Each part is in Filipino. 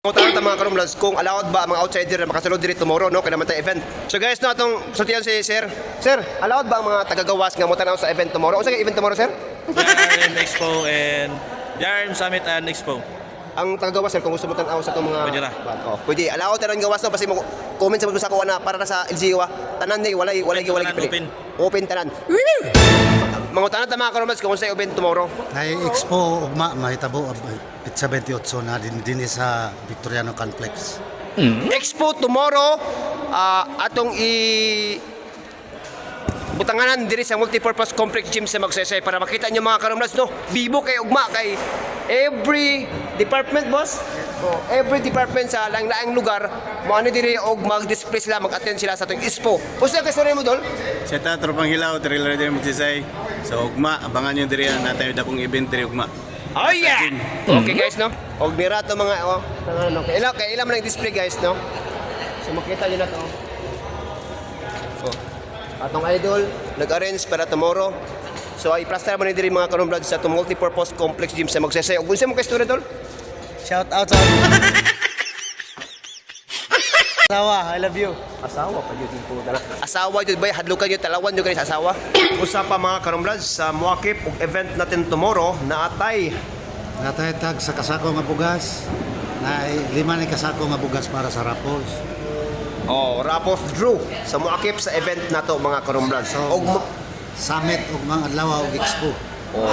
Utang ta mga karumlads kung allowed ba ang mga outsider na makasulod diri tomorrow no kaya naman tayo event. So guys no atong sultihan si Sir. Sir, allowed ba ang mga taga-gawas nga mutanaw sa event tomorrow? Unsa nga event tomorrow, sir? Yarn Expo and Yarn Summit and Expo. Ang taga-gawas sir kung gusto mo tanaw sa itong mga Pwede na. Oh, pwede. Allowed na rin gawas no basta mo comment sa mga sa kuha na para na sa LGU tanan ni walay Tanan, pili. Open tanan. Mga tanan ta mga karumlads kung unsa event tomorrow. Ay Expo ugma mahitabo Pizza 28 na din sa Victoriano Complex. Expo tomorrow atong butanganan diri sa multipurpose complex gym sa Magsaysay para makita nyo mga karumlads no bibo kay ugma kay every department boss every department sa laing-laing lugar mo ano diri og mag-display sila mag-attend sila sa atong expo. Usa ka story mo dol? Sa Tropang Hilaw, trailer din Magsaysay. So ugma, abangan nyo diri na tayo dakong event diri ugma. Oh yeah! Okay guys no? Og mira to mga ano kay ilang man ang display guys no? So makita niyo na to. Oh. Atong idol nag-arrange para tomorrow. So i-plaster mo ni diri mga karumblad sa itong multipurpose complex gym sa Magsaysay. Og unsa mo kay story dol? Shout out sa asawa, I love you. Asawa pa yun po na. Asawa yun ba? Hadlukan yun, talawan yun kayo sa asawa. Usa pa mga karumblad sa Muakip og event natin tomorrow na atay. Nataytag sa kasako nga bugas. Na 5 ni kasako nga bugas para sa raffles. Oh, Raffles Drew sa Muakip sa event nato mga karumblad. So, Og Summit ug mga adlaw og Expo.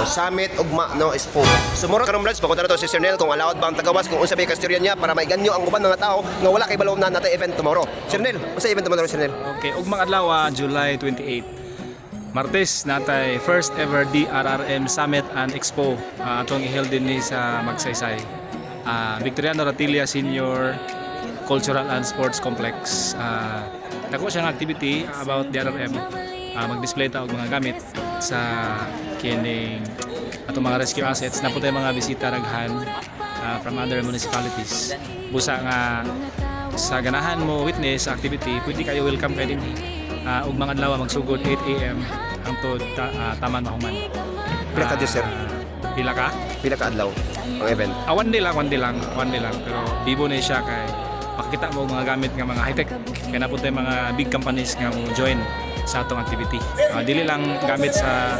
Summit ugma no expo. Sumuro karumlads pakunta na to si Sir Nel kung allowed ba ang tagawas kung unsa may kasturyan niya para maiganyo ang uban mga tao nga wala kay balaw na natin event tomorrow. Sir Nel, unsa event tomorrow Sir Nel? Okay, ugmang adlaw July 28. Martes natay first ever DRRM Summit and Expo atong i-held din ni sa Magsaysay. Victoriano Ratilia Senior Cultural and Sports Complex. Dako siyang activity about DRRM. Mag-display ta og mga gamit sa kining atong mga rescue assets na po tayo mga bisita raghan from other municipalities. Busa nga sa ganahan mo witness sa activity, pwede kayo welcome kayo din. Ug mga adlaw magsugod 8 AM hangtod taman mahuman. Pila ka sir? Pila ka? Pila ka adlaw ang event? One day lang. Pero bibo na siya kay makikita mo mga gamit nga mga high-tech. Kaya na po tayo mga big companies nga mo join sa atong activity. Dili lang gamit sa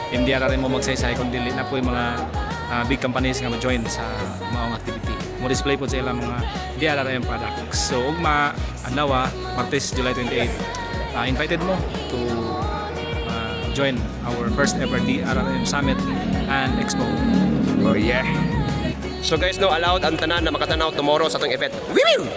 MDRRM mo Magsaysay kung dili na po yung mga big companies nga ma-join sa maong activity. Mo display po sa ilang mga DRRM products. So ugma adlaw Martes July 28 invited mo to join our first ever DRRM Summit and Expo. Oh yeah. So guys no allowed ang tanan na makatanaw tomorrow sa atong event. Woo!